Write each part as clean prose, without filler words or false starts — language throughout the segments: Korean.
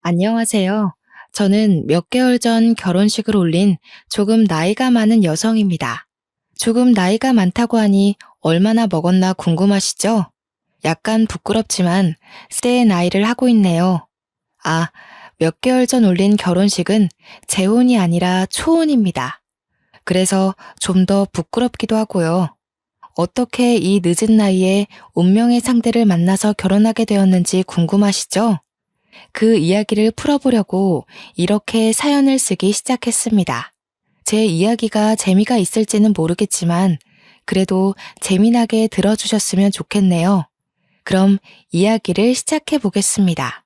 안녕하세요. 저는 몇 개월 전 결혼식을 올린 조금 나이가 많은 여성입니다. 조금 나이가 많다고 하니 얼마나 먹었나 궁금하시죠? 약간 부끄럽지만 새 나이를 하고 있네요. 아, 몇 개월 전 올린 결혼식은 재혼이 아니라 초혼입니다. 그래서 좀 더 부끄럽기도 하고요. 어떻게 이 늦은 나이에 운명의 상대를 만나서 결혼하게 되었는지 궁금하시죠? 그 이야기를 풀어보려고 이렇게 사연을 쓰기 시작했습니다. 제 이야기가 재미가 있을지는 모르겠지만 그래도 재미나게 들어주셨으면 좋겠네요. 그럼 이야기를 시작해 보겠습니다.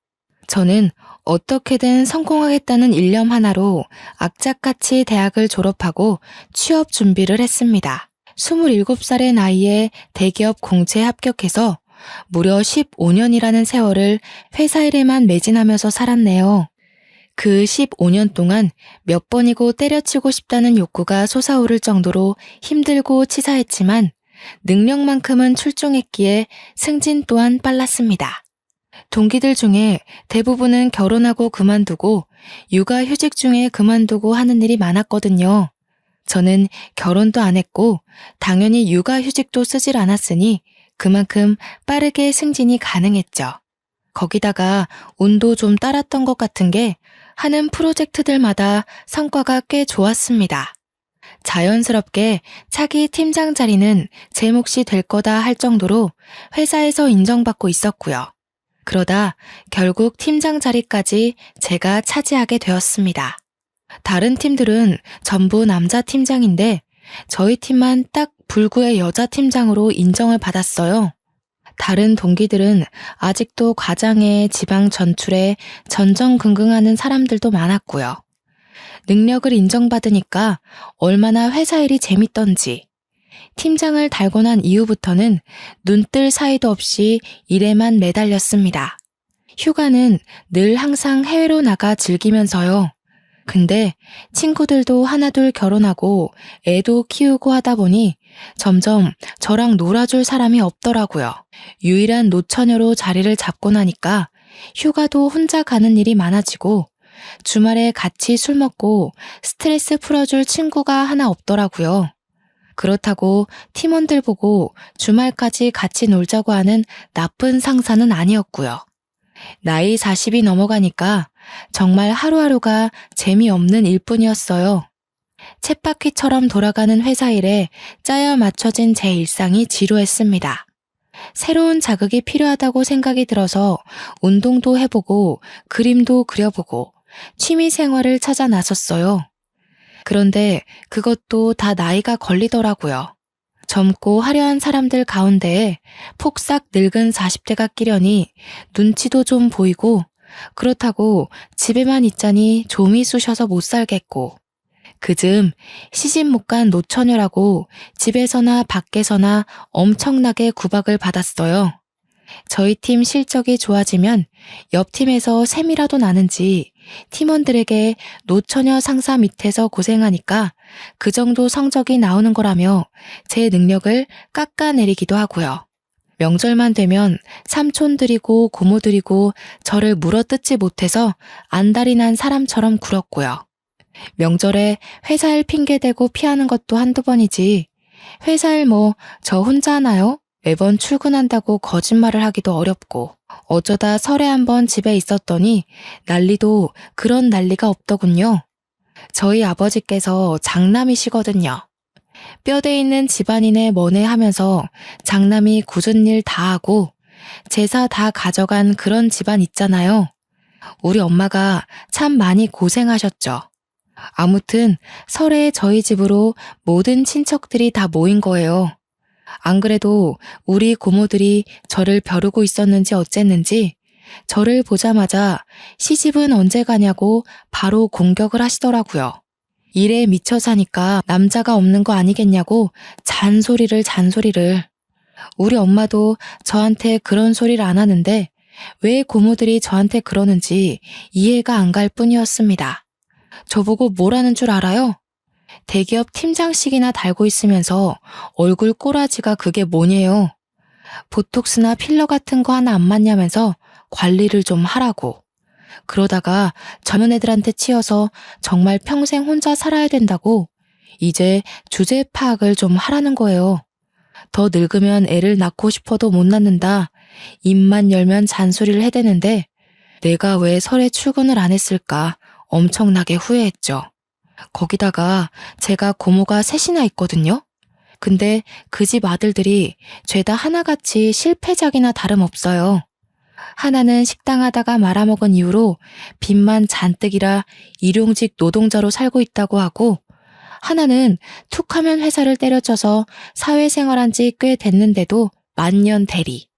저는 어떻게든 성공하겠다는 일념 하나로 악착같이 대학을 졸업하고 취업 준비를 했습니다. 27살의 나이에 대기업 공채에 합격해서 무려 15년이라는 세월을 회사 일에만 매진하면서 살았네요. 그 15년 동안 몇 번이고 때려치고 싶다는 욕구가 솟아오를 정도로 힘들고 치사했지만 능력만큼은 출중했기에 승진 또한 빨랐습니다. 동기들 중에 대부분은 결혼하고 그만두고 육아휴직 중에 그만두고 하는 일이 많았거든요. 저는 결혼도 안 했고 당연히 육아휴직도 쓰질 않았으니 그만큼 빠르게 승진이 가능했죠. 거기다가 운도 좀 따랐던 것 같은 게 하는 프로젝트들마다 성과가 꽤 좋았습니다. 자연스럽게 차기 팀장 자리는 제 몫이 될 거다 할 정도로 회사에서 인정받고 있었고요. 그러다 결국 팀장 자리까지 제가 차지하게 되었습니다. 다른 팀들은 전부 남자 팀장인데 저희 팀만 딱 불구의 여자 팀장으로 인정을 받았어요. 다른 동기들은 아직도 과장에 지방 전출에 전전긍긍하는 사람들도 많았고요. 능력을 인정받으니까 얼마나 회사 일이 재밌던지 팀장을 달고 난 이후부터는 눈뜰 사이도 없이 일에만 매달렸습니다. 휴가는 늘 항상 해외로 나가 즐기면서요. 근데 친구들도 하나둘 결혼하고 애도 키우고 하다 보니 점점 저랑 놀아줄 사람이 없더라고요. 유일한 노처녀로 자리를 잡고 나니까 휴가도 혼자 가는 일이 많아지고 주말에 같이 술 먹고 스트레스 풀어줄 친구가 하나 없더라고요. 그렇다고 팀원들 보고 주말까지 같이 놀자고 하는 나쁜 상사는 아니었고요. 나이 40이 넘어가니까 정말 하루하루가 재미없는 일뿐이었어요. 쳇바퀴처럼 돌아가는 회사 일에 짜여 맞춰진 제 일상이 지루했습니다. 새로운 자극이 필요하다고 생각이 들어서 운동도 해보고 그림도 그려보고 취미 생활을 찾아 나섰어요. 그런데 그것도 다 나이가 걸리더라고요. 젊고 화려한 사람들 가운데에 폭삭 늙은 40대가 끼려니 눈치도 좀 보이고 그렇다고 집에만 있자니 좀이 쑤셔서 못 살겠고 그즘 시집 못 간 노처녀라고 집에서나 밖에서나 엄청나게 구박을 받았어요. 저희 팀 실적이 좋아지면 옆 팀에서 셈이라도 나는지 팀원들에게 노처녀 상사 밑에서 고생하니까 그 정도 성적이 나오는 거라며 제 능력을 깎아내리기도 하고요. 명절만 되면 삼촌들이고 고모들이고 저를 물어뜯지 못해서 안달이 난 사람처럼 굴었고요. 명절에 회사 일 핑계대고 피하는 것도 한두 번이지 회사 일 뭐 저 혼자 하나요? 매번 출근한다고 거짓말을 하기도 어렵고 어쩌다 설에 한번 집에 있었더니 난리도 그런 난리가 없더군요. 저희 아버지께서 장남이시거든요. 뼈대 있는 집안인의 뭐네 하면서 장남이 굳은 일 다 하고 제사 다 가져간 그런 집안 있잖아요. 우리 엄마가 참 많이 고생하셨죠. 아무튼 설에 저희 집으로 모든 친척들이 다 모인 거예요. 안 그래도 우리 고모들이 저를 벼르고 있었는지 어쨌는지 저를 보자마자 시집은 언제 가냐고 바로 공격을 하시더라고요. 일에 미쳐 사니까 남자가 없는 거 아니겠냐고 잔소리를. 우리 엄마도 저한테 그런 소리를 안 하는데 왜 고모들이 저한테 그러는지 이해가 안 갈 뿐이었습니다. 저보고 뭐라는 줄 알아요? 대기업 팀장식이나 달고 있으면서 얼굴 꼬라지가 그게 뭐냐요? 보톡스나 필러 같은 거 하나 안 맞냐면서 관리를 좀 하라고. 그러다가 젊은 애들한테 치여서 정말 평생 혼자 살아야 된다고 이제 주제 파악을 좀 하라는 거예요. 더 늙으면 애를 낳고 싶어도 못 낳는다. 입만 열면 잔소리를 해대는데 내가 왜 설에 출근을 안 했을까 엄청나게 후회했죠. 거기다가 제가 고모가 셋이나 있거든요. 근데 그 집 아들들이 죄다 하나같이 실패작이나 다름없어요. 하나는 식당 하다가 말아먹은 이후로 빚만 잔뜩이라 일용직 노동자로 살고 있다고 하고, 하나는 툭하면 회사를 때려쳐서 사회생활한 지 꽤 됐는데도 만년 대리.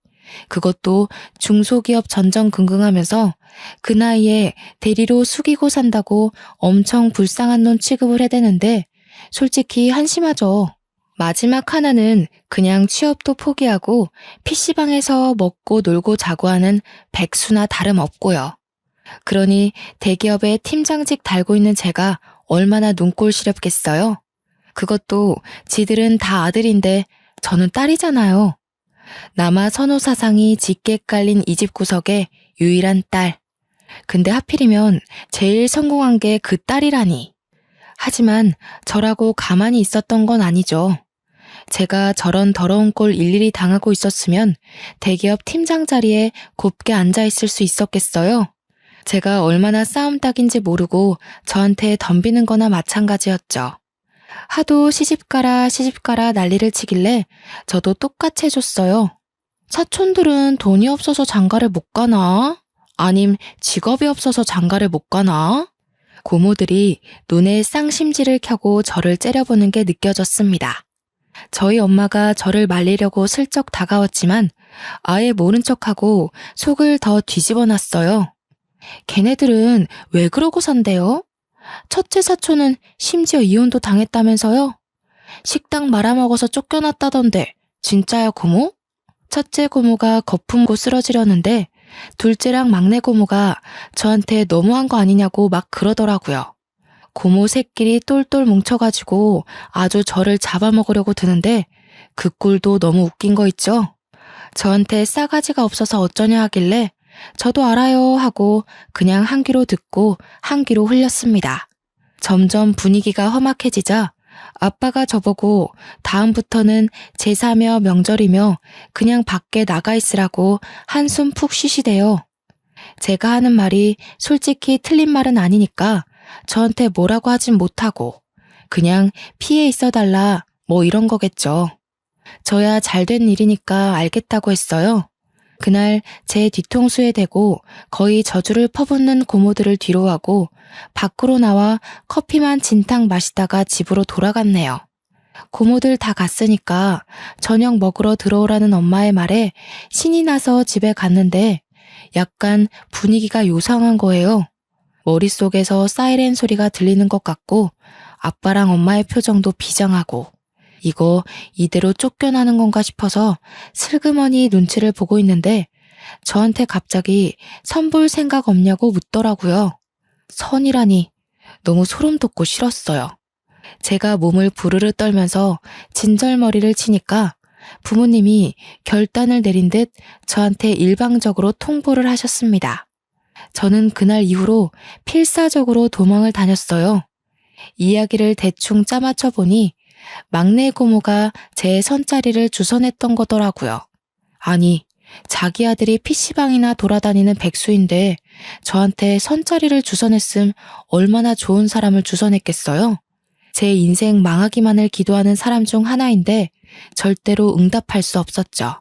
그것도 중소기업 전전긍긍하면서 그 나이에 대리로 숙이고 산다고 엄청 불쌍한 놈 취급을 해대는데 솔직히 한심하죠. 마지막 하나는 그냥 취업도 포기하고 PC방에서 먹고 놀고 자고 하는 백수나 다름없고요. 그러니 대기업에 팀장직 달고 있는 제가 얼마나 눈꼴 시렵겠어요? 그것도 지들은 다 아들인데 저는 딸이잖아요. 남아 선호 사상이 짙게 깔린 이 집 구석의 유일한 딸. 근데 하필이면 제일 성공한 게 그 딸이라니. 하지만 저라고 가만히 있었던 건 아니죠. 제가 저런 더러운 꼴 일일이 당하고 있었으면 대기업 팀장 자리에 곱게 앉아있을 수 있었겠어요? 제가 얼마나 싸움닭인지 모르고 저한테 덤비는 거나 마찬가지였죠. 하도 시집가라 난리를 치길래 저도 똑같이 해줬어요. 사촌들은 돈이 없어서 장가를 못 가나? 아님 직업이 없어서 장가를 못 가나? 고모들이 눈에 쌍심지를 켜고 저를 째려보는 게 느껴졌습니다. 저희 엄마가 저를 말리려고 슬쩍 다가왔지만 아예 모른 척하고 속을 더 뒤집어 놨어요. 걔네들은 왜 그러고 산대요? 첫째 사촌은 심지어 이혼도 당했다면서요? 식당 말아먹어서 쫓겨났다던데 진짜야 고모? 첫째 고모가 거품고 쓰러지려는데 둘째랑 막내 고모가 저한테 너무한 거 아니냐고 막 그러더라고요. 고모 새끼리 똘똘 뭉쳐가지고 아주 저를 잡아먹으려고 드는데 그 꼴도 너무 웃긴 거 있죠? 저한테 싸가지가 없어서 어쩌냐 하길래 저도 알아요 하고 그냥 한 귀로 듣고 한 귀로 흘렸습니다. 점점 분위기가 험악해지자 아빠가 저보고 다음부터는 제사며 명절이며 그냥 밖에 나가 있으라고 한숨 푹 쉬시대요. 제가 하는 말이 솔직히 틀린 말은 아니니까 저한테 뭐라고 하진 못하고 그냥 피해 있어달라 뭐 이런 거겠죠. 저야 잘된 일이니까 알겠다고 했어요. 그날 제 뒤통수에 대고 거의 저주를 퍼붓는 고모들을 뒤로하고 밖으로 나와 커피만 진탕 마시다가 집으로 돌아갔네요. 고모들 다 갔으니까 저녁 먹으러 들어오라는 엄마의 말에 신이 나서 집에 갔는데 약간 분위기가 요상한 거예요. 머릿속에서 사이렌 소리가 들리는 것 같고 아빠랑 엄마의 표정도 비장하고 이거 이대로 쫓겨나는 건가 싶어서 슬그머니 눈치를 보고 있는데 저한테 갑자기 선 볼 생각 없냐고 묻더라고요. 선이라니 너무 소름 돋고 싫었어요. 제가 몸을 부르르 떨면서 진절머리를 치니까 부모님이 결단을 내린 듯 저한테 일방적으로 통보를 하셨습니다. 저는 그날 이후로 필사적으로 도망을 다녔어요. 이야기를 대충 짜맞춰 보니 막내 고모가 제 선자리를 주선했던 거더라고요. 아니, 자기 아들이 PC방이나 돌아다니는 백수인데 저한테 선자리를 주선했음 얼마나 좋은 사람을 주선했겠어요? 제 인생 망하기만을 기도하는 사람 중 하나인데 절대로 응답할 수 없었죠.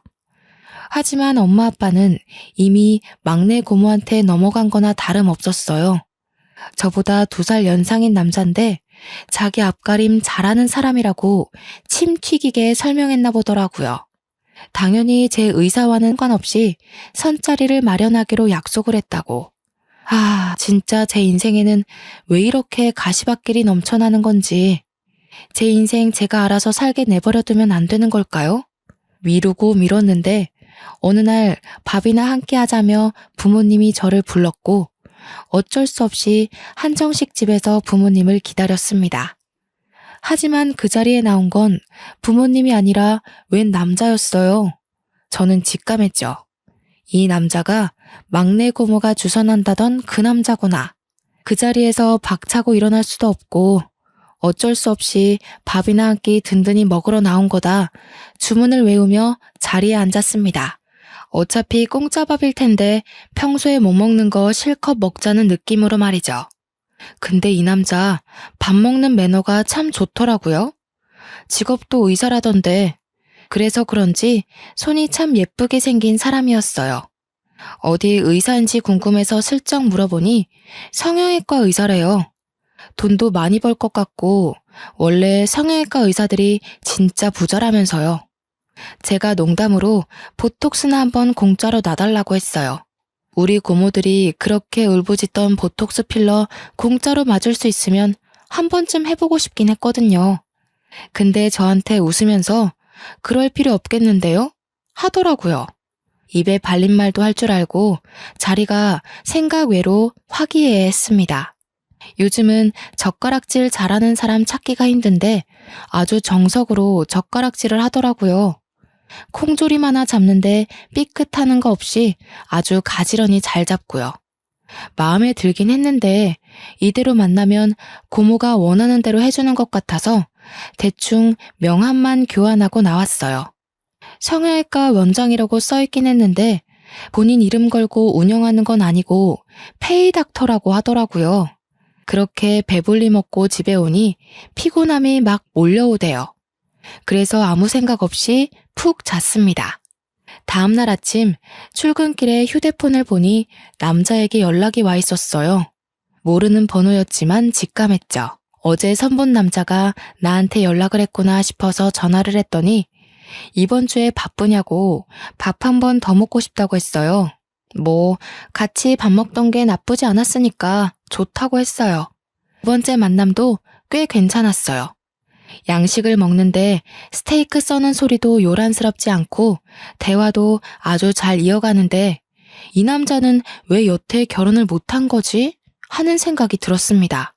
하지만 엄마 아빠는 이미 막내 고모한테 넘어간 거나 다름없었어요. 저보다 2살 연상인 남잔데 자기 앞가림 잘하는 사람이라고 침 튀기게 설명했나 보더라고요. 당연히 제 의사와는 상관없이 선자리를 마련하기로 약속을 했다고. 진짜 제 인생에는 왜 이렇게 가시밭길이 넘쳐나는 건지. 제 인생 제가 알아서 살게 내버려두면 안 되는 걸까요? 미루고 미뤘는데 어느 날 밥이나 함께 하자며 부모님이 저를 불렀고 어쩔 수 없이 한정식 집에서 부모님을 기다렸습니다. 하지만 그 자리에 나온 건 부모님이 아니라 웬 남자였어요. 저는 직감했죠. 이 남자가 막내 고모가 주선한다던 그 남자구나. 그 자리에서 박차고 일어날 수도 없고 어쩔 수 없이 밥이나 한 끼 든든히 먹으러 나온 거다. 주문을 외우며 자리에 앉았습니다. 어차피 공짜밥일 텐데 평소에 못 먹는 거 실컷 먹자는 느낌으로 말이죠. 근데 이 남자 밥 먹는 매너가 참 좋더라고요. 직업도 의사라던데 그래서 그런지 손이 참 예쁘게 생긴 사람이었어요. 어디 의사인지 궁금해서 슬쩍 물어보니 성형외과 의사래요. 돈도 많이 벌 것 같고 원래 성형외과 의사들이 진짜 부자라면서요. 제가 농담으로 보톡스나 한번 공짜로 놔달라고 했어요. 우리 고모들이 그렇게 울부짖던 보톡스 필러 공짜로 맞을 수 있으면 한 번쯤 해보고 싶긴 했거든요. 근데 저한테 웃으면서 그럴 필요 없겠는데요? 하더라고요. 입에 발린 말도 할 줄 알고 자리가 생각 외로 화기애애했습니다. 요즘은 젓가락질 잘하는 사람 찾기가 힘든데 아주 정석으로 젓가락질을 하더라고요. 콩조림 하나 잡는데 삐끗하는 거 없이 아주 가지런히 잘 잡고요. 마음에 들긴 했는데 이대로 만나면 고모가 원하는 대로 해주는 것 같아서 대충 명함만 교환하고 나왔어요. 성형외과 원장이라고 써있긴 했는데 본인 이름 걸고 운영하는 건 아니고 페이닥터라고 하더라고요. 그렇게 배불리 먹고 집에 오니 피곤함이 막 몰려오대요. 그래서 아무 생각 없이 푹 잤습니다. 다음날 아침 출근길에 휴대폰을 보니 남자에게 연락이 와 있었어요. 모르는 번호였지만 직감했죠. 어제 선본 남자가 나한테 연락을 했구나 싶어서 전화를 했더니 이번 주에 바쁘냐고 밥 한 번 더 먹고 싶다고 했어요. 같이 밥 먹던 게 나쁘지 않았으니까 좋다고 했어요. 두 번째 만남도 꽤 괜찮았어요. 양식을 먹는데 스테이크 써는 소리도 요란스럽지 않고 대화도 아주 잘 이어가는데 이 남자는 왜 여태 결혼을 못한 거지? 하는 생각이 들었습니다.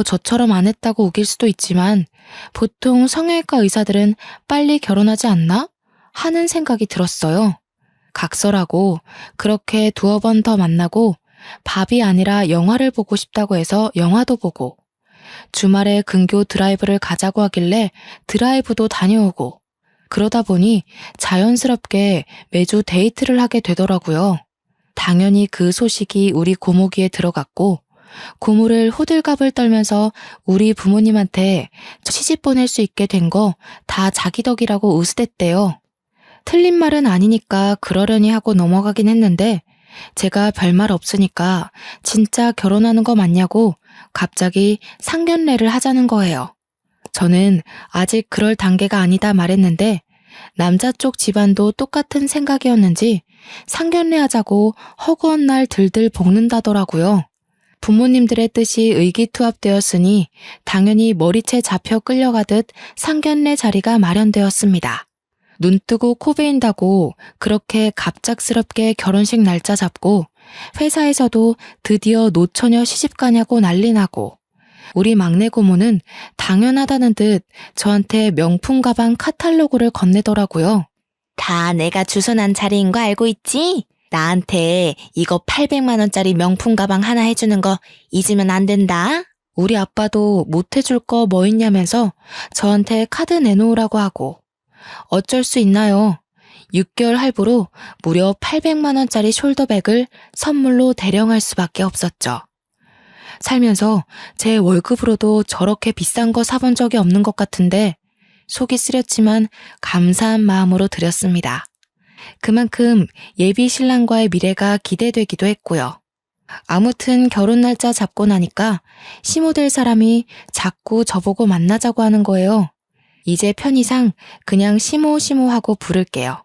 저처럼 안 했다고 우길 수도 있지만 보통 성형외과 의사들은 빨리 결혼하지 않나? 하는 생각이 들었어요. 각설하고 그렇게 두어 번 더 만나고 밥이 아니라 영화를 보고 싶다고 해서 영화도 보고 주말에 근교 드라이브를 가자고 하길래 드라이브도 다녀오고 그러다 보니 자연스럽게 매주 데이트를 하게 되더라고요. 당연히 그 소식이 우리 고모 귀에 들어갔고 고모를 호들갑을 떨면서 우리 부모님한테 시집 보낼 수 있게 된 거 다 자기 덕이라고 으스댔대요. 틀린 말은 아니니까 그러려니 하고 넘어가긴 했는데 제가 별말 없으니까 진짜 결혼하는 거 맞냐고 갑자기 상견례를 하자는 거예요. 저는 아직 그럴 단계가 아니다 말했는데 남자 쪽 집안도 똑같은 생각이었는지 상견례 하자고 허구한 날 들들 볶는다더라고요. 부모님들의 뜻이 의기투합되었으니 당연히 머리채 잡혀 끌려가듯 상견례 자리가 마련되었습니다. 눈 뜨고 코 베인다고 그렇게 갑작스럽게 결혼식 날짜 잡고 회사에서도 드디어 노처녀 시집 가냐고 난리 나고 우리 막내 고모는 당연하다는 듯 저한테 명품 가방 카탈로그를 건네더라고요. 다 내가 주선한 자리인 거 알고 있지? 나한테 이거 800만 원짜리 명품 가방 하나 해주는 거 잊으면 안 된다. 우리 아빠도 못 해줄 거 뭐 있냐면서 저한테 카드 내놓으라고 하고 어쩔 수 있나요? 6개월 할부로 무려 800만 원짜리 숄더백을 선물로 대령할 수밖에 없었죠. 살면서 제 월급으로도 저렇게 비싼 거 사본 적이 없는 것 같은데 속이 쓰렸지만 감사한 마음으로 드렸습니다. 그만큼 예비 신랑과의 미래가 기대되기도 했고요. 아무튼 결혼 날짜 잡고 나니까 시모될 사람이 자꾸 저보고 만나자고 하는 거예요. 이제 편의상 그냥 시모 하고 부를게요.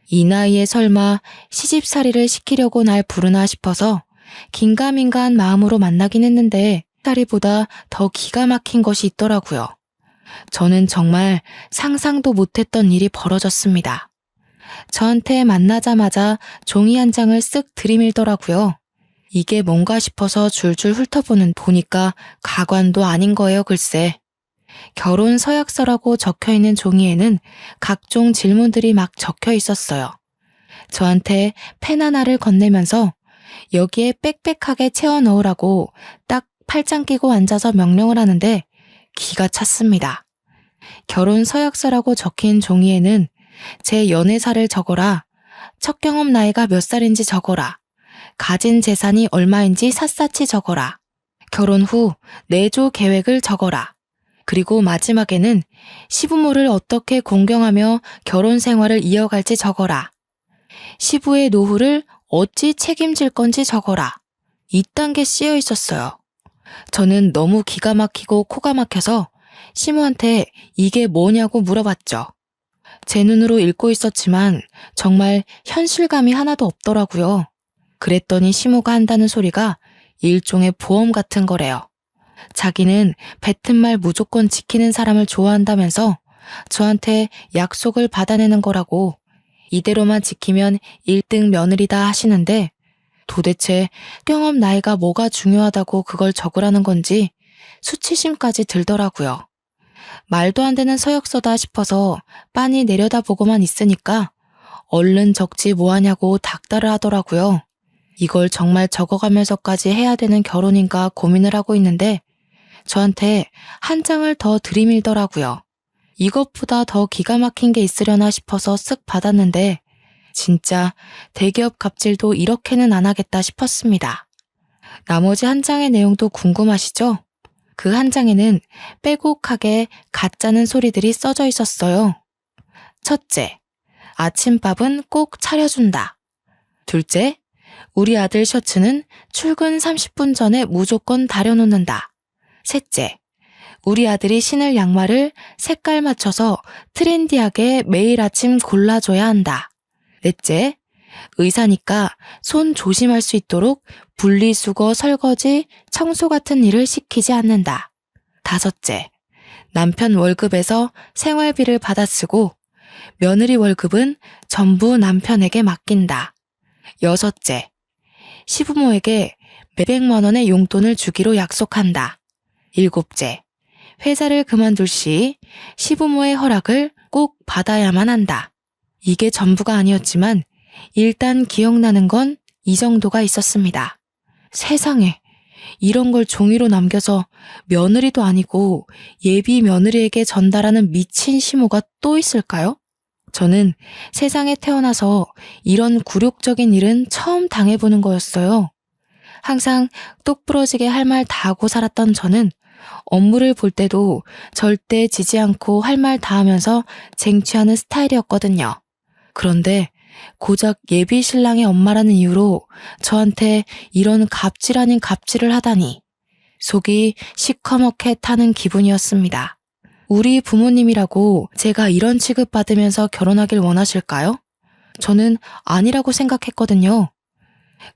이 나이에 설마 시집살이를 시키려고 날 부르나 싶어서 긴가민가한 마음으로 만나긴 했는데 살이보다 더 기가 막힌 것이 있더라고요. 저는 정말 상상도 못했던 일이 벌어졌습니다. 저한테 만나자마자 종이 한 장을 쓱 들이밀더라고요. 이게 뭔가 싶어서 줄줄 훑어보는 보니까 가관도 아닌 거예요, 글쎄. 결혼 서약서라고 적혀있는 종이에는 각종 질문들이 막 적혀 있었어요. 저한테 펜 하나를 건네면서 여기에 빽빽하게 채워 넣으라고 딱 팔짱 끼고 앉아서 명령을 하는데 기가 찼습니다. 결혼 서약서라고 적힌 종이에는 제 연애사를 적어라, 첫 경험 나이가 몇 살인지 적어라, 가진 재산이 얼마인지 샅샅이 적어라, 결혼 후 내조 계획을 적어라, 그리고 마지막에는 시부모를 어떻게 공경하며 결혼 생활을 이어갈지 적어라, 시부의 노후를 어찌 책임질 건지 적어라. 이딴 게 쓰여 있었어요. 저는 너무 기가 막히고 코가 막혀서 시모한테 이게 뭐냐고 물어봤죠. 제 눈으로 읽고 있었지만 정말 현실감이 하나도 없더라고요. 그랬더니 시모가 한다는 소리가 일종의 보험 같은 거래요. 자기는 뱉은 말 무조건 지키는 사람을 좋아한다면서 저한테 약속을 받아내는 거라고, 이대로만 지키면 1등 며느리다 하시는데 도대체 경험 나이가 뭐가 중요하다고 그걸 적으라는 건지 수치심까지 들더라고요. 말도 안 되는 서약서다 싶어서 빤히 내려다보고만 있으니까 얼른 적지 뭐하냐고 닥달을 하더라고요. 이걸 정말 적어가면서까지 해야 되는 결혼인가 고민을 하고 있는데 저한테 한 장을 더 들이밀더라고요. 이것보다 더 기가 막힌 게 있으려나 싶어서 쓱 받았는데 진짜 대기업 갑질도 이렇게는 안 하겠다 싶었습니다. 나머지 한 장의 내용도 궁금하시죠? 그 한 장에는 빼곡하게 가짜는 소리들이 써져 있었어요. 첫째, 아침밥은 꼭 차려준다. 둘째, 우리 아들 셔츠는 출근 30분 전에 무조건 다려놓는다. 셋째, 우리 아들이 신을 양말을 색깔 맞춰서 트렌디하게 매일 아침 골라줘야 한다. 넷째, 의사니까 손 조심할 수 있도록 분리수거, 설거지, 청소 같은 일을 시키지 않는다. 다섯째, 남편 월급에서 생활비를 받아 쓰고 며느리 월급은 전부 남편에게 맡긴다. 여섯째, 시부모에게 몇백만 원의 용돈을 주기로 약속한다. 일곱째, 회사를 그만둘 시 시부모의 허락을 꼭 받아야만 한다. 이게 전부가 아니었지만 일단 기억나는 건 이 정도가 있었습니다. 세상에, 이런 걸 종이로 남겨서 며느리도 아니고 예비 며느리에게 전달하는 미친 시모가 또 있을까요? 저는 세상에 태어나서 이런 굴욕적인 일은 처음 당해보는 거였어요. 항상 똑부러지게 할 말 다 하고 살았던 저는 업무를 볼 때도 절대 지지 않고 할 말 다 하면서 쟁취하는 스타일이었거든요. 그런데 고작 예비 신랑의 엄마라는 이유로 저한테 이런 갑질 아닌 갑질을 하다니 속이 시커멓게 타는 기분이었습니다. 우리 부모님이라고 제가 이런 취급받으면서 결혼하길 원하실까요? 저는 아니라고 생각했거든요.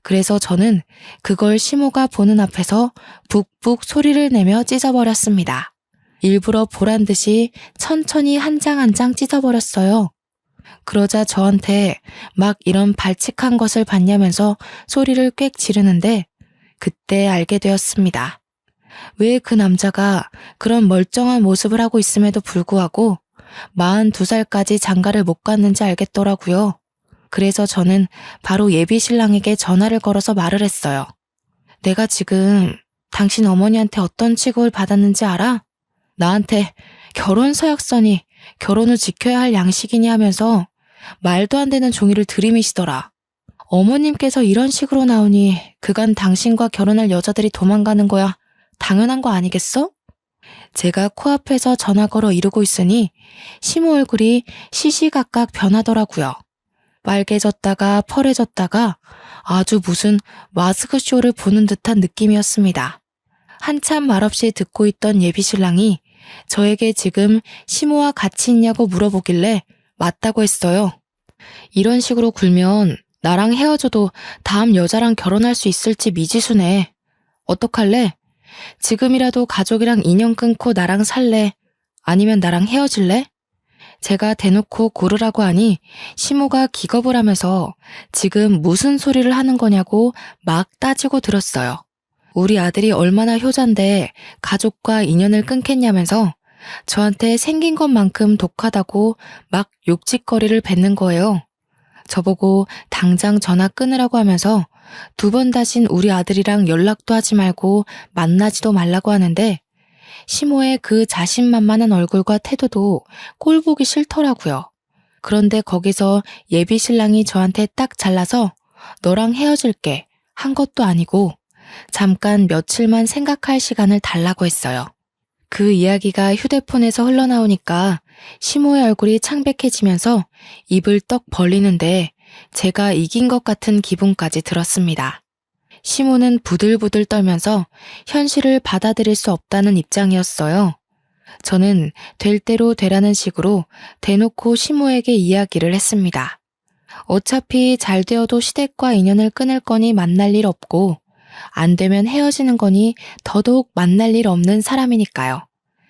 그래서 저는 그걸 시모가 보는 앞에서 북북 소리를 내며 찢어버렸습니다. 일부러 보란 듯이 천천히 한 장 한 장 찢어버렸어요. 그러자 저한테 막 이런 발칙한 것을 봤냐면서 소리를 꽥 지르는데 그때 알게 되었습니다. 왜 그 남자가 그런 멀쩡한 모습을 하고 있음에도 불구하고 42살까지 장가를 못 갔는지 알겠더라고요. 그래서 저는 바로 예비 신랑에게 전화를 걸어서 말을 했어요. 내가 지금 당신 어머니한테 어떤 취급을 받았는지 알아? 나한테 결혼 서약서니 결혼 후 지켜야 할 양식이니 하면서 말도 안 되는 종이를 들이미시더라. 어머님께서 이런 식으로 나오니 그간 당신과 결혼할 여자들이 도망가는 거야 당연한 거 아니겠어? 제가 코앞에서 전화 걸어 이러고 있으니 시모 얼굴이 시시각각 변하더라고요. 빨개졌다가 펄해졌다가 아주 무슨 마스크쇼를 보는 듯한 느낌이었습니다. 한참 말없이 듣고 있던 예비신랑이 저에게 지금 시모와 같이 있냐고 물어보길래 맞다고 했어요. 이런 식으로 굴면 나랑 헤어져도 다음 여자랑 결혼할 수 있을지 미지수네. 어떡할래? 지금이라도 가족이랑 인연 끊고 나랑 살래? 아니면 나랑 헤어질래? 제가 대놓고 고르라고 하니 시모가 기겁을 하면서 지금 무슨 소리를 하는 거냐고 막 따지고 들었어요. 우리 아들이 얼마나 효자인데 가족과 인연을 끊겠냐면서 저한테 생긴 것만큼 독하다고 막 욕짓거리를 뱉는 거예요. 저보고 당장 전화 끊으라고 하면서 2번 다신 우리 아들이랑 연락도 하지 말고 만나지도 말라고 하는데 시모의 그 자신만만한 얼굴과 태도도 꼴 보기 싫더라고요. 그런데 거기서 예비 신랑이 저한테 딱 잘라서 너랑 헤어질게 한 것도 아니고 잠깐 며칠만 생각할 시간을 달라고 했어요. 그 이야기가 휴대폰에서 흘러나오니까 시모의 얼굴이 창백해지면서 입을 떡 벌리는데 제가 이긴 것 같은 기분까지 들었습니다. 시모는 부들부들 떨면서 현실을 받아들일 수 없다는 입장이었어요. 저는 될 대로 되라는 식으로 대놓고 시모에게 이야기를 했습니다. 어차피 잘 되어도 시댁과 인연을 끊을 거니 만날 일 없고 안 되면 헤어지는 거니 더더욱 만날 일 없는 사람이니까요.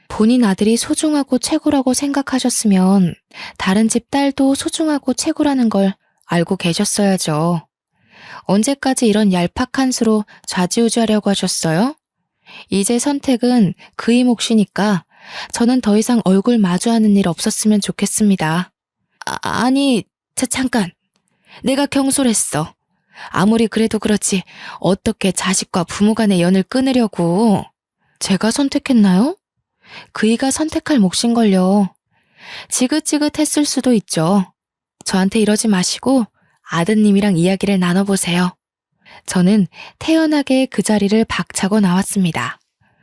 본인 아들이 소중하고 최고라고 생각하셨으면 다른 집 딸도 소중하고 최고라는 걸 알고 계셨어야죠. 언제까지 이런 얄팍한 수로 좌지우지하려고 하셨어요? 이제 선택은 그의 몫이니까 저는 더 이상 얼굴 마주하는 일 없었으면 좋겠습니다. 아니, 잠깐. 내가 경솔했어. 아무리 그래도 그렇지 어떻게 자식과 부모 간의 연을 끊으려고. 제가 선택했나요? 그이가 선택할 몫인걸요. 지긋지긋했을 수도 있죠. 저한테 이러지 마시고 아드님이랑 이야기를 나눠보세요. 저는 태연하게 그 자리를 박차고 나왔습니다.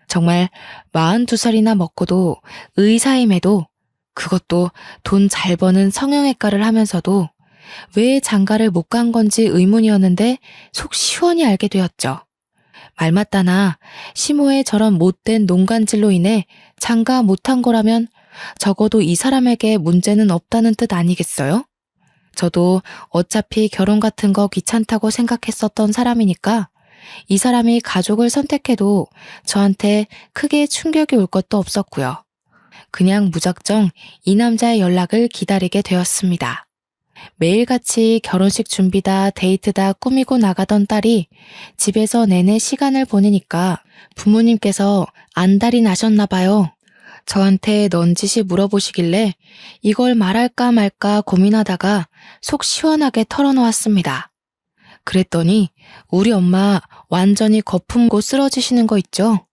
정말 42살이나 먹고도 의사임에도 그것도 돈 잘 버는 성형외과를 하면서도 왜 장가를 못 간 건지 의문이었는데 속 시원히 알게 되었죠. 말 맞다나 시모의 저런 못된 농간질로 인해 장가 못한 거라면 적어도 이 사람에게 문제는 없다는 뜻 아니겠어요? 저도 어차피 결혼 같은 거 귀찮다고 생각했었던 사람이니까 이 사람이 가족을 선택해도 저한테 크게 충격이 올 것도 없었고요. 그냥 무작정 이 남자의 연락을 기다리게 되었습니다. 매일같이 결혼식 준비다 데이트다 꾸미고 나가던 딸이 집에서 내내 시간을 보내니까 부모님께서 안달이 나셨나 봐요. 저한테 넌지시 물어보시길래 이걸 말할까 말까 고민하다가 속 시원하게 털어놓았습니다. 그랬더니 우리 엄마 완전히 거품고 쓰러지시는 거 있죠?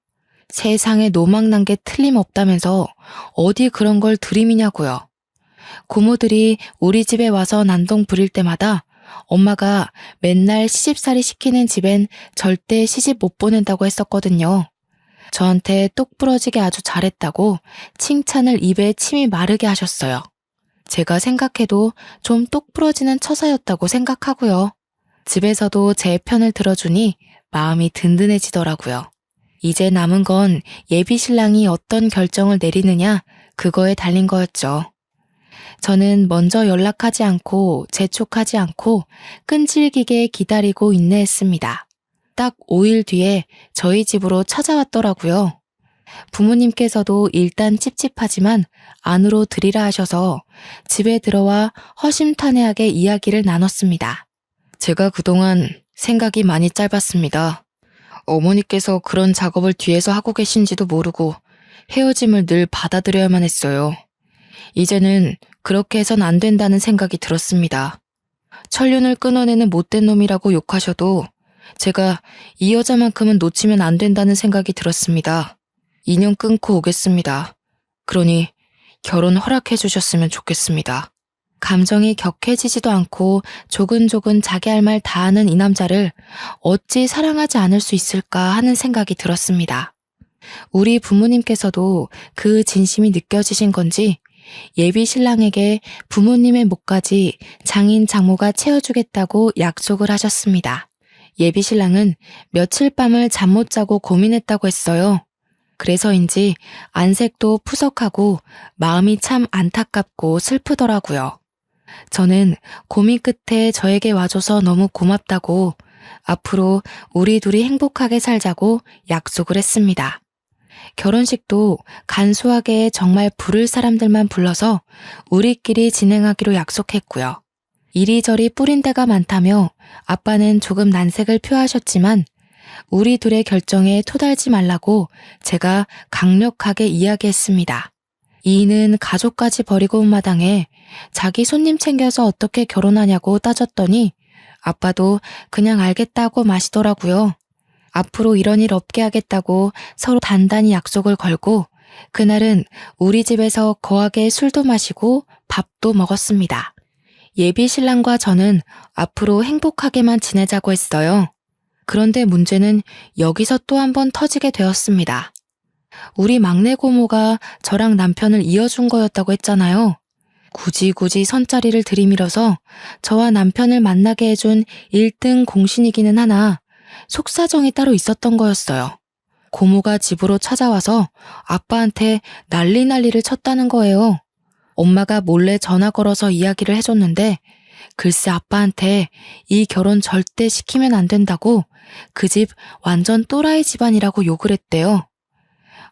세상에 노망난 게 틀림없다면서 어디 그런 걸 들이미냐고요. 고모들이 우리 집에 와서 난동 부릴 때마다 엄마가 맨날 시집살이 시키는 집엔 절대 시집 못 보낸다고 했었거든요. 저한테 똑 부러지게 아주 잘했다고 칭찬을 입에 침이 마르게 하셨어요. 제가 생각해도 좀 똑 부러지는 처사였다고 생각하고요. 집에서도 제 편을 들어주니 마음이 든든해지더라고요. 이제 남은 건 예비 신랑이 어떤 결정을 내리느냐 그거에 달린 거였죠. 저는 먼저 연락하지 않고 재촉하지 않고 끈질기게 기다리고 인내했습니다. 딱 5일 뒤에 저희 집으로 찾아왔더라고요. 부모님께서도 일단 찝찝하지만 안으로 들이라 하셔서 집에 들어와 허심탄회하게 이야기를 나눴습니다. 제가 그동안 생각이 많이 짧았습니다. 어머니께서 그런 작업을 뒤에서 하고 계신지도 모르고 헤어짐을 늘 받아들여야만 했어요. 이제는 그렇게 해선 안 된다는 생각이 들었습니다. 천륜을 끊어내는 못된 놈이라고 욕하셔도 제가 이 여자만큼은 놓치면 안 된다는 생각이 들었습니다. 인연 끊고 오겠습니다. 그러니 결혼 허락해 주셨으면 좋겠습니다. 감정이 격해지지도 않고 조근조근 자기 할 말 다 하는 이 남자를 어찌 사랑하지 않을 수 있을까 하는 생각이 들었습니다. 우리 부모님께서도 그 진심이 느껴지신 건지 예비 신랑에게 부모님의 몫까지 장인 장모가 채워주겠다고 약속을 하셨습니다. 예비 신랑은 며칠 밤을 잠 못 자고 고민했다고 했어요. 그래서인지 안색도 푸석하고 마음이 참 안타깝고 슬프더라고요. 저는 고민 끝에 저에게 와줘서 너무 고맙다고 앞으로 우리 둘이 행복하게 살자고 약속을 했습니다. 결혼식도 간소하게 정말 부를 사람들만 불러서 우리끼리 진행하기로 약속했고요. 이리저리 뿌린 데가 많다며 아빠는 조금 난색을 표하셨지만 우리 둘의 결정에 토달지 말라고 제가 강력하게 이야기했습니다. 이인은 가족까지 버리고 온 마당에 자기 손님 챙겨서 어떻게 결혼하냐고 따졌더니 아빠도 그냥 알겠다고 마시더라고요. 앞으로 이런 일 없게 하겠다고 서로 단단히 약속을 걸고 그날은 우리 집에서 거하게 술도 마시고 밥도 먹었습니다. 예비 신랑과 저는 앞으로 행복하게만 지내자고 했어요. 그런데 문제는 여기서 또 한 번 터지게 되었습니다. 우리 막내 고모가 저랑 남편을 이어준 거였다고 했잖아요. 굳이 선자리를 들이밀어서 저와 남편을 만나게 해준 1등 공신이기는 하나 속사정이 따로 있었던 거였어요. 고모가 집으로 찾아와서 아빠한테 난리를 쳤다는 거예요. 엄마가 몰래 전화 걸어서 이야기를 해줬는데 글쎄 아빠한테 이 결혼 절대 시키면 안 된다고 그 집 완전 또라이 집안이라고 욕을 했대요.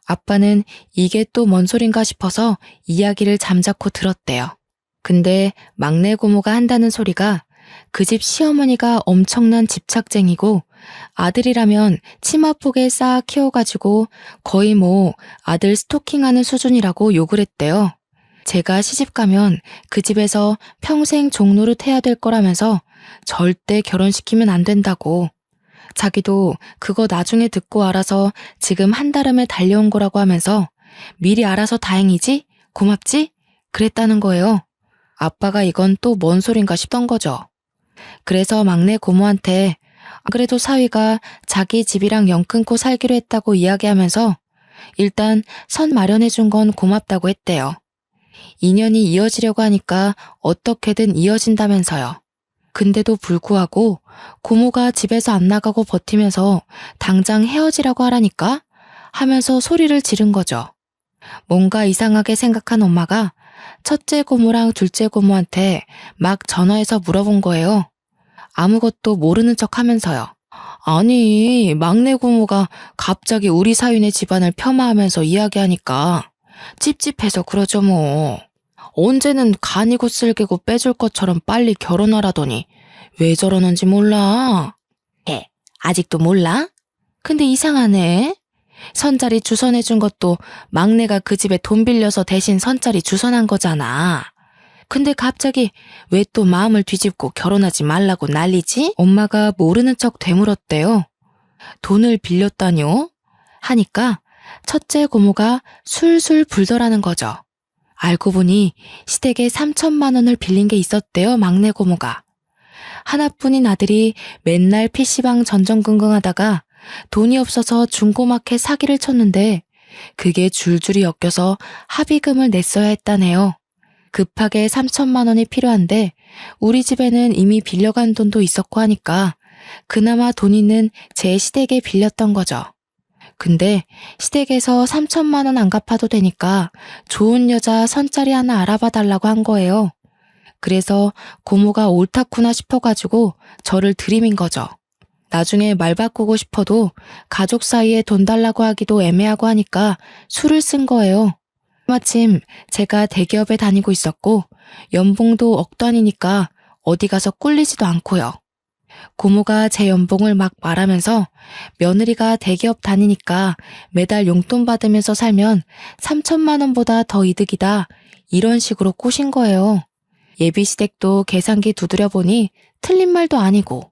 아빠는 이게 또 뭔 소린가 싶어서 이야기를 잠자코 들었대요. 근데 막내 고모가 한다는 소리가 그 집 시어머니가 엄청난 집착쟁이고 아들이라면 치마폭에 쌓아 키워가지고 거의 아들 스토킹하는 수준이라고 욕을 했대요. 제가 시집가면 그 집에서 평생 종노릇 해야 될 거라면서 절대 결혼시키면 안 된다고. 자기도 그거 나중에 듣고 알아서 지금 한달음에 달려온 거라고 하면서 미리 알아서 다행이지? 고맙지? 그랬다는 거예요. 아빠가 이건 또 뭔 소린가 싶던 거죠. 그래서 막내 고모한테 그래도 사위가 자기 집이랑 연 끊고 살기로 했다고 이야기하면서 일단 선 마련해 준 건 고맙다고 했대요. 인연이 이어지려고 하니까 어떻게든 이어진다면서요. 근데도 불구하고 고모가 집에서 안 나가고 버티면서 당장 헤어지라고 하라니까 하면서 소리를 지른 거죠. 뭔가 이상하게 생각한 엄마가 첫째 고모랑 둘째 고모한테 막 전화해서 물어본 거예요. 아무것도 모르는 척 하면서요. 아니, 막내 고모가 갑자기 우리 사위네 집안을 폄하하면서 이야기하니까 찝찝해서 그러죠 뭐. 언제는 간이고 쓸개고 빼줄 것처럼 빨리 결혼하라더니 왜 저러는지 몰라? 아직도 몰라? 근데 이상하네. 선자리 주선해준 것도 막내가 그 집에 돈 빌려서 대신 선자리 주선한 거잖아. 근데 갑자기 왜 또 마음을 뒤집고 결혼하지 말라고 난리지? 엄마가 모르는 척 되물었대요. 돈을 빌렸다뇨? 하니까 첫째 고모가 술술 불더라는 거죠. 알고 보니 시댁에 3천만 원을 빌린 게 있었대요, 막내 고모가. 하나뿐인 아들이 맨날 PC방 전전긍긍하다가 돈이 없어서 중고마켓 사기를 쳤는데 그게 줄줄이 엮여서 합의금을 냈어야 했다네요. 급하게 3천만 원이 필요한데 우리 집에는 이미 빌려간 돈도 있었고 하니까 그나마 돈 있는 제 시댁에 빌렸던 거죠. 근데 시댁에서 3천만 원 안 갚아도 되니까 좋은 여자 선자리 하나 알아봐 달라고 한 거예요. 그래서 고모가 옳다구나 싶어가지고 저를 들이민 거죠. 나중에 말 바꾸고 싶어도 가족 사이에 돈 달라고 하기도 애매하고 하니까 술을 쓴 거예요. 마침 제가 대기업에 다니고 있었고 연봉도 억 단위니까 어디 가서 꿀리지도 않고요. 고모가 제 연봉을 막 말하면서 며느리가 대기업 다니니까 매달 용돈 받으면서 살면 3천만 원보다 더 이득이다. 이런 식으로 꼬신 거예요. 예비시댁도 계산기 두드려보니 틀린 말도 아니고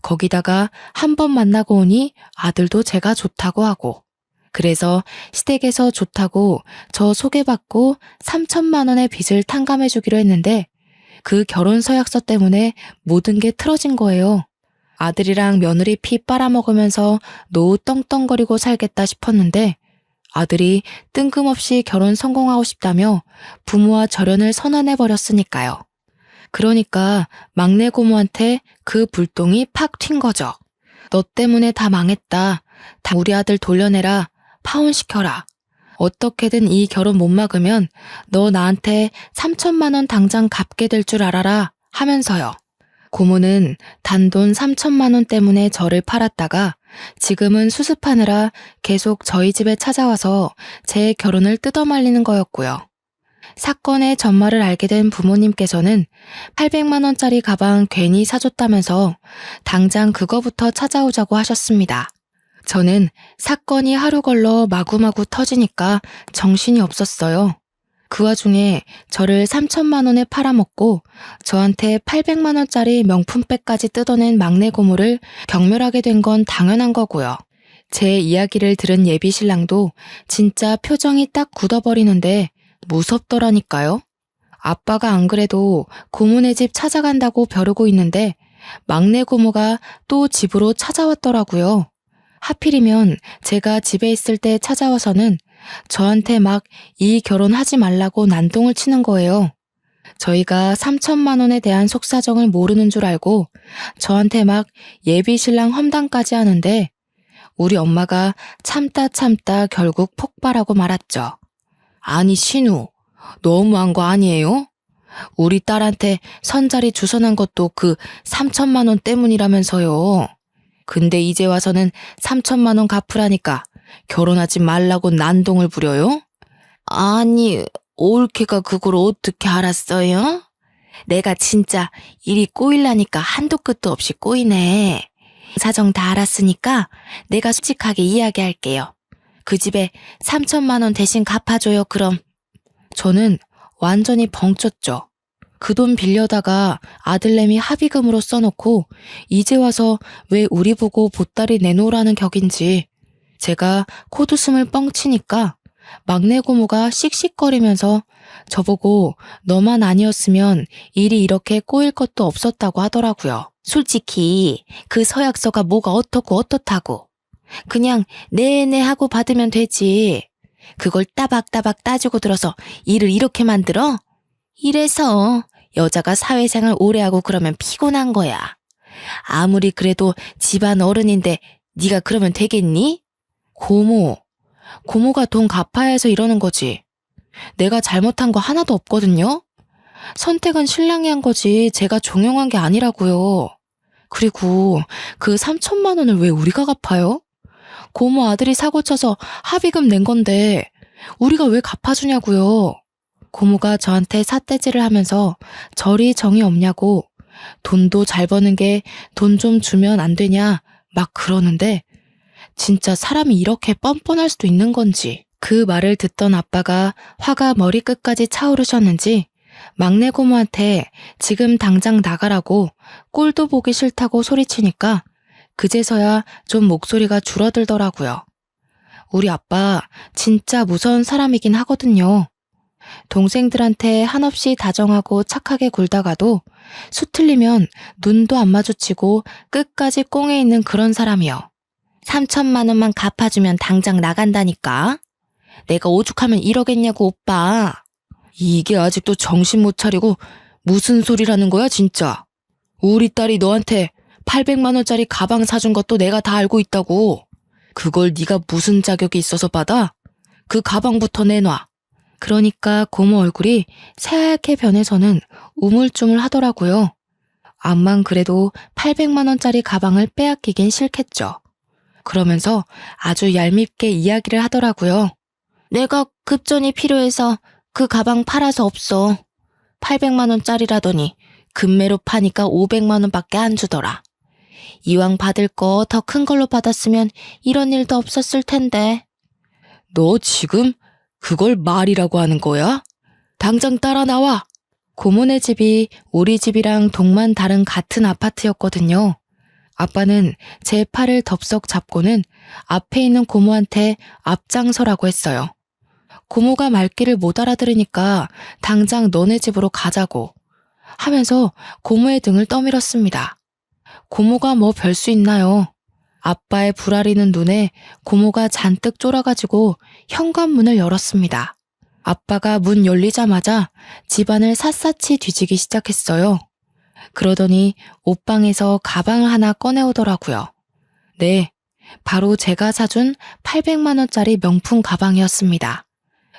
거기다가 한 번 만나고 오니 아들도 제가 좋다고 하고 그래서 시댁에서 좋다고 저 소개받고 3천만 원의 빚을 탕감해주기로 했는데 그 결혼 서약서 때문에 모든 게 틀어진 거예요. 아들이랑 며느리 피 빨아먹으면서 노후 떵떵거리고 살겠다 싶었는데 아들이 뜬금없이 결혼 성공하고 싶다며 부모와 절연을 선언해버렸으니까요. 그러니까 막내 고모한테 그 불똥이 팍 튄 거죠. 너 때문에 다 망했다. 다 우리 아들 돌려내라. 파혼시켜라. 어떻게든 이 결혼 못 막으면 너 나한테 3천만 원 당장 갚게 될 줄 알아라 하면서요. 고모는 단돈 3천만 원 때문에 저를 팔았다가 지금은 수습하느라 계속 저희 집에 찾아와서 제 결혼을 뜯어말리는 거였고요. 사건의 전말을 알게 된 부모님께서는 800만 원짜리 가방 괜히 사줬다면서 당장 그거부터 찾아오자고 하셨습니다. 저는 사건이 하루 걸러 마구마구 터지니까 정신이 없었어요. 그 와중에 저를 3천만 원에 팔아먹고 저한테 800만 원짜리 명품백까지 뜯어낸 막내 고모를 경멸하게 된 건 당연한 거고요. 제 이야기를 들은 예비 신랑도 진짜 표정이 딱 굳어버리는데 무섭더라니까요. 아빠가 안 그래도 고모네 집 찾아간다고 벼르고 있는데 막내 고모가 또 집으로 찾아왔더라고요. 하필이면 제가 집에 있을 때 찾아와서는 저한테 막 이 결혼하지 말라고 난동을 치는 거예요. 저희가 3천만 원에 대한 속사정을 모르는 줄 알고 저한테 막 예비 신랑 험담까지 하는데 우리 엄마가 참다 결국 폭발하고 말았죠. 아니 신우, 너무한 거 아니에요? 우리 딸한테 선자리 주선한 것도 그 3천만 원 때문이라면서요. 근데 이제 와서는 3천만 원 갚으라니까 결혼하지 말라고 난동을 부려요? 아니, 올케가 그걸 어떻게 알았어요? 내가 진짜 일이 꼬일라니까 한도 끝도 없이 꼬이네. 사정 다 알았으니까 내가 솔직하게 이야기할게요. 그 집에 3천만 원 대신 갚아줘요, 그럼. 저는 완전히 벙쪘죠. 그 돈 빌려다가 아들내미 합의금으로 써놓고 이제 와서 왜 우리 보고 보따리 내놓으라는 격인지 제가 코웃음을 뻥치니까 막내 고모가 씩씩거리면서 저보고 너만 아니었으면 일이 이렇게 꼬일 것도 없었다고 하더라고요. 솔직히 그 서약서가 뭐가 어떻고 어떻다고. 그냥 네네 하고 받으면 되지. 그걸 따박따박 따지고 들어서 일을 이렇게 만들어? 이래서 여자가 사회생활 오래 하고 그러면 피곤한 거야. 아무리 그래도 집안 어른인데 네가 그러면 되겠니? 고모가 돈 갚아야 해서 이러는 거지. 내가 잘못한 거 하나도 없거든요. 선택은 신랑이 한 거지 제가 종용한 게 아니라고요. 그리고 그 3천만 원을 왜 우리가 갚아요? 고모 아들이 사고 쳐서 합의금 낸 건데 우리가 왜 갚아주냐고요. 고모가 저한테 삿대질을 하면서 저리 정이 없냐고 돈도 잘 버는 게 돈 좀 주면 안 되냐 막 그러는데 진짜 사람이 이렇게 뻔뻔할 수도 있는 건지. 그 말을 듣던 아빠가 화가 머리끝까지 차오르셨는지 막내 고모한테 지금 당장 나가라고 꼴도 보기 싫다고 소리치니까 그제서야 좀 목소리가 줄어들더라고요. 우리 아빠 진짜 무서운 사람이긴 하거든요. 동생들한테 한없이 다정하고 착하게 굴다가도 수틀리면 눈도 안 마주치고 끝까지 꽁에 있는 그런 사람이요. 3천만 원만 갚아주면 당장 나간다니까. 내가 오죽하면 이러겠냐고 오빠. 이게 아직도 정신 못 차리고 무슨 소리라는 거야 진짜. 우리 딸이 너한테 800만 원짜리 가방 사준 것도 내가 다 알고 있다고. 그걸 네가 무슨 자격이 있어서 받아? 그 가방부터 내놔. 그러니까 고모 얼굴이 새하얗게 변해서는 우물쭈물 하더라고요. 암만 그래도 800만 원짜리 가방을 빼앗기긴 싫겠죠. 그러면서 아주 얄밉게 이야기를 하더라고요. 내가 급전이 필요해서 그 가방 팔아서 없어. 800만 원짜리라더니 금매로 파니까 500만 원밖에 안 주더라. 이왕 받을 거 더 큰 걸로 받았으면 이런 일도 없었을 텐데. 너 지금 그걸 말이라고 하는 거야? 당장 따라 나와. 고모네 집이 우리 집이랑 동만 다른 같은 아파트였거든요. 아빠는 제 팔을 덥석 잡고는 앞에 있는 고모한테 앞장서라고 했어요. 고모가 말귀를 못 알아들으니까 당장 너네 집으로 가자고 하면서 고모의 등을 떠밀었습니다. 고모가 뭐 별 수 있나요? 아빠의 불아리는 눈에 고모가 잔뜩 쫄아가지고 현관문을 열었습니다. 아빠가 문 열리자마자 집안을 샅샅이 뒤지기 시작했어요. 그러더니 옷방에서 가방을 하나 꺼내오더라고요. 네, 바로 제가 사준 800만 원짜리 명품 가방이었습니다.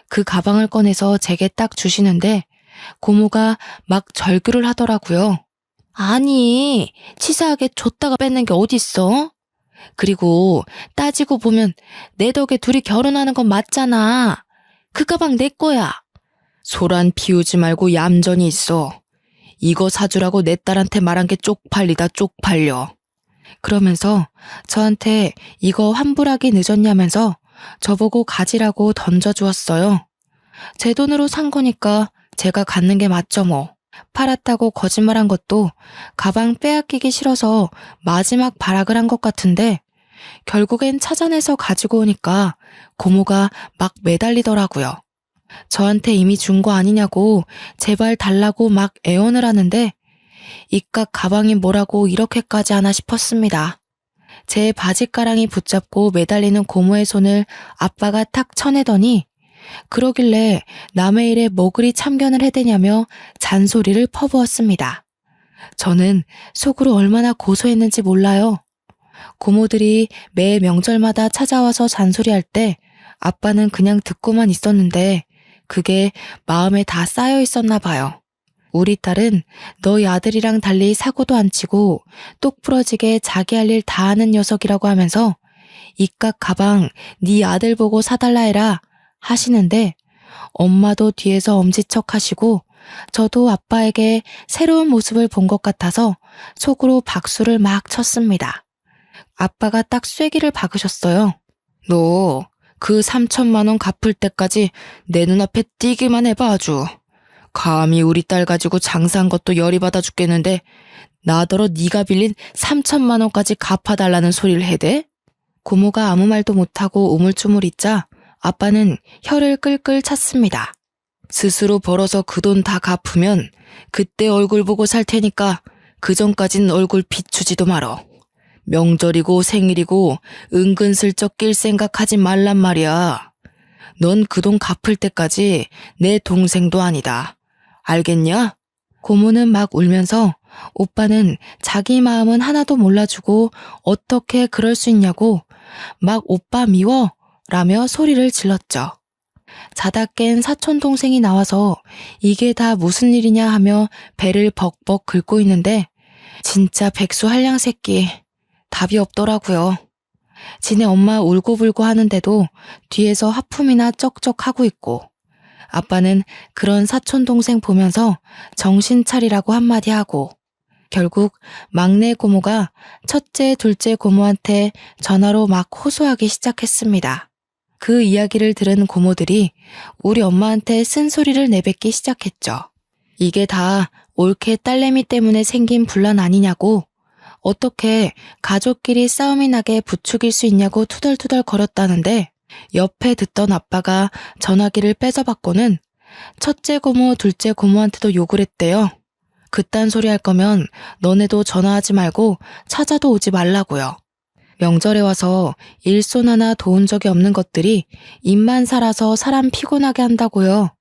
그 가방을 꺼내서 제게 딱 주시는데 고모가 막 절규를 하더라고요. 아니, 치사하게 줬다가 뺏는 게 어딨어? 그리고 따지고 보면 내 덕에 둘이 결혼하는 건 맞잖아. 그 가방 내 거야. 소란 피우지 말고 얌전히 있어. 이거 사주라고 내 딸한테 말한 게 쪽팔리다 쪽팔려. 그러면서 저한테 이거 환불하기 늦었냐면서 저보고 가지라고 던져주었어요. 제 돈으로 산 거니까 제가 갖는 게 맞죠 뭐. 팔았다고 거짓말한 것도 가방 빼앗기기 싫어서 마지막 발악을 한 것 같은데 결국엔 찾아내서 가지고 오니까 고모가 막 매달리더라고요. 저한테 이미 준 거 아니냐고 제발 달라고 막 애원을 하는데 이깟 가방이 뭐라고 이렇게까지 하나 싶었습니다. 제 바지가랑이 붙잡고 매달리는 고모의 손을 아빠가 탁 쳐내더니 그러길래 남의 일에 뭐 그리 참견을 해대냐며 잔소리를 퍼부었습니다. 저는 속으로 얼마나 고소했는지 몰라요. 고모들이 매 명절마다 찾아와서 잔소리할 때 아빠는 그냥 듣고만 있었는데 그게 마음에 다 쌓여 있었나 봐요. 우리 딸은 너희 아들이랑 달리 사고도 안 치고 똑부러지게 자기 할 일 다 하는 녀석이라고 하면서 이깟 가방 네 아들 보고 사달라 해라 하시는데 엄마도 뒤에서 엄지척 하시고 저도 아빠에게 새로운 모습을 본 것 같아서 속으로 박수를 막 쳤습니다. 아빠가 딱 쐐기를 박으셨어요. 너 그 3천만 원 갚을 때까지 내 눈앞에 띄기만 해봐 아주. 감히 우리 딸 가지고 장사한 것도 열이 받아 죽겠는데 나더러 네가 빌린 3천만 원까지 갚아달라는 소리를 해대? 고모가 아무 말도 못하고 우물쭈물 있자 아빠는 혀를 끌끌 찼습니다. 스스로 벌어서 그 돈 다 갚으면 그때 얼굴 보고 살 테니까 그전까진 얼굴 비추지도 말어. 명절이고 생일이고 은근슬쩍 낄 생각하지 말란 말이야. 넌 그 돈 갚을 때까지 내 동생도 아니다. 알겠냐? 고모는 막 울면서 오빠는 자기 마음은 하나도 몰라주고 어떻게 그럴 수 있냐고 막 오빠 미워 라며 소리를 질렀죠. 자다 깬 사촌 동생이 나와서 이게 다 무슨 일이냐 하며 배를 벅벅 긁고 있는데 진짜 백수 한량 새끼 답이 없더라고요. 지네 엄마 울고불고 하는데도 뒤에서 하품이나 쩍쩍 하고 있고 아빠는 그런 사촌 동생 보면서 정신 차리라고 한마디 하고 결국 막내 고모가 첫째, 둘째 고모한테 전화로 막 호소하기 시작했습니다. 그 이야기를 들은 고모들이 우리 엄마한테 쓴소리를 내뱉기 시작했죠. 이게 다 올케 딸내미 때문에 생긴 분란 아니냐고 어떻게 가족끼리 싸움이 나게 부추길 수 있냐고 투덜투덜 거렸다는데 옆에 듣던 아빠가 전화기를 뺏어받고는 첫째 고모, 둘째 고모한테도 욕을 했대요. 그딴 소리 할 거면 너네도 전화하지 말고 찾아도 오지 말라고요. 명절에 와서 일손 하나 도운 적이 없는 것들이 입만 살아서 사람 피곤하게 한다고요.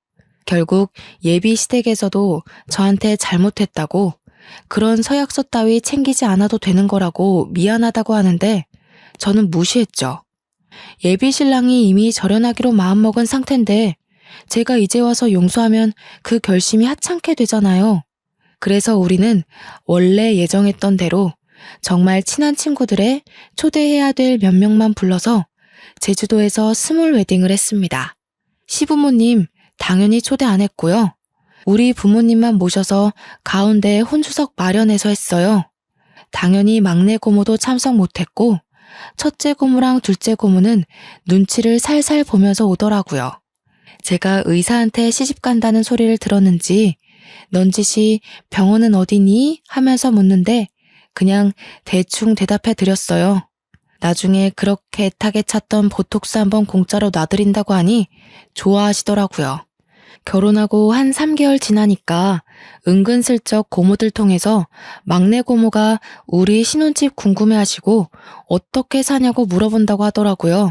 결국 예비 시댁에서도 저한테 잘못했다고 그런 서약서 따위 챙기지 않아도 되는 거라고 미안하다고 하는데 저는 무시했죠. 예비 신랑이 이미 절연하기로 마음먹은 상태인데 제가 이제 와서 용서하면 그 결심이 하찮게 되잖아요. 그래서 우리는 원래 예정했던 대로 정말 친한 친구들의 초대해야 될 몇 명만 불러서 제주도에서 스몰 웨딩을 했습니다. 시부모님 당연히 초대 안 했고요. 우리 부모님만 모셔서 가운데 혼주석 마련해서 했어요. 당연히 막내 고모도 참석 못했고 첫째 고모랑 둘째 고모는 눈치를 살살 보면서 오더라고요. 제가 의사한테 시집 간다는 소리를 들었는지 넌지시 병원은 어디니? 하면서 묻는데 그냥 대충 대답해 드렸어요. 나중에 그렇게 애타게 찾던 보톡스 한번 공짜로 놔드린다고 하니 좋아하시더라고요. 결혼하고 한 3개월 지나니까 은근슬쩍 고모들 통해서 막내 고모가 우리 신혼집 궁금해하시고 어떻게 사냐고 물어본다고 하더라고요.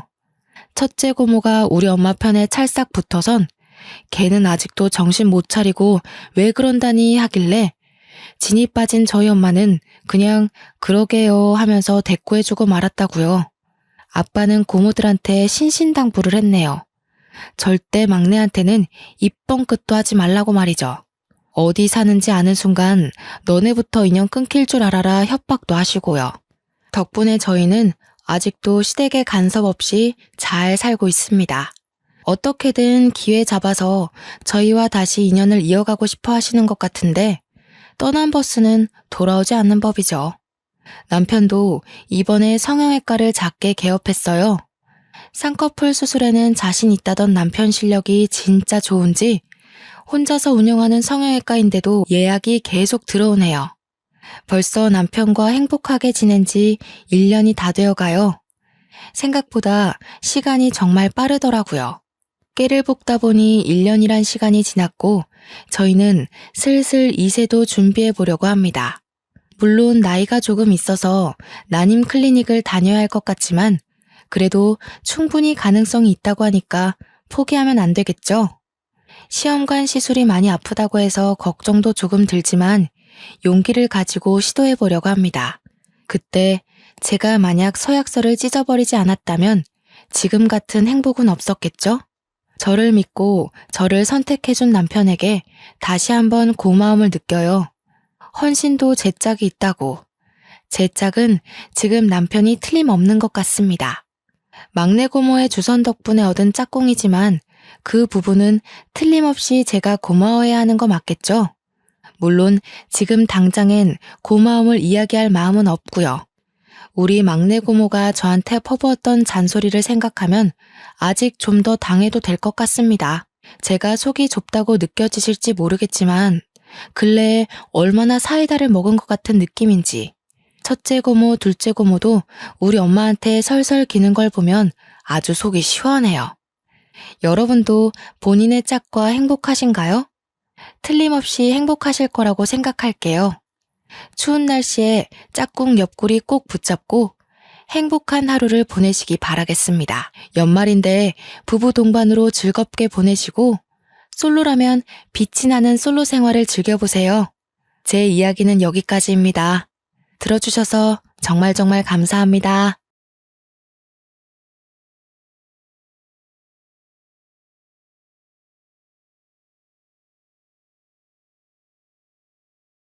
첫째 고모가 우리 엄마 편에 찰싹 붙어선 걔는 아직도 정신 못 차리고 왜 그런다니 하길래 진이 빠진 저희 엄마는 그냥 그러게요 하면서 대꾸해주고 말았다고요. 아빠는 고모들한테 신신당부를 했네요. 절대 막내한테는 입뻥끗도 하지 말라고 말이죠. 어디 사는지 아는 순간 너네부터 인연 끊길 줄 알아라 협박도 하시고요. 덕분에 저희는 아직도 시댁에 간섭 없이 잘 살고 있습니다. 어떻게든 기회 잡아서 저희와 다시 인연을 이어가고 싶어 하시는 것 같은데 떠난 버스는 돌아오지 않는 법이죠. 남편도 이번에 성형외과를 작게 개업했어요. 쌍꺼풀 수술에는 자신 있다던 남편 실력이 진짜 좋은지 혼자서 운영하는 성형외과인데도 예약이 계속 들어오네요. 벌써 남편과 행복하게 지낸 지 1년이 다 되어 가요. 생각보다 시간이 정말 빠르더라고요. 깨를 볶다 보니 1년이란 시간이 지났고 저희는 슬슬 2세도 준비해 보려고 합니다. 물론 나이가 조금 있어서 난임 클리닉을 다녀야 할 것 같지만 그래도 충분히 가능성이 있다고 하니까 포기하면 안 되겠죠? 시험관 시술이 많이 아프다고 해서 걱정도 조금 들지만 용기를 가지고 시도해 보려고 합니다. 그때 제가 만약 서약서를 찢어버리지 않았다면 지금 같은 행복은 없었겠죠? 저를 믿고 저를 선택해준 남편에게 다시 한번 고마움을 느껴요. 헌신도 제 짝이 있다고. 제 짝은 지금 남편이 틀림없는 것 같습니다. 막내 고모의 주선 덕분에 얻은 짝꿍이지만 그 부분은 틀림없이 제가 고마워해야 하는 거 맞겠죠? 물론 지금 당장엔 고마움을 이야기할 마음은 없고요. 우리 막내 고모가 저한테 퍼부었던 잔소리를 생각하면 아직 좀 더 당해도 될 것 같습니다. 제가 속이 좁다고 느껴지실지 모르겠지만 근래에 얼마나 사이다를 먹은 것 같은 느낌인지 첫째 고모, 둘째 고모도 우리 엄마한테 설설 기는 걸 보면 아주 속이 시원해요. 여러분도 본인의 짝과 행복하신가요? 틀림없이 행복하실 거라고 생각할게요. 추운 날씨에 짝꿍 옆구리 꼭 붙잡고 행복한 하루를 보내시기 바라겠습니다. 연말인데 부부 동반으로 즐겁게 보내시고 솔로라면 빛이 나는 솔로 생활을 즐겨보세요. 제 이야기는 여기까지입니다. 들어주셔서 정말 감사합니다.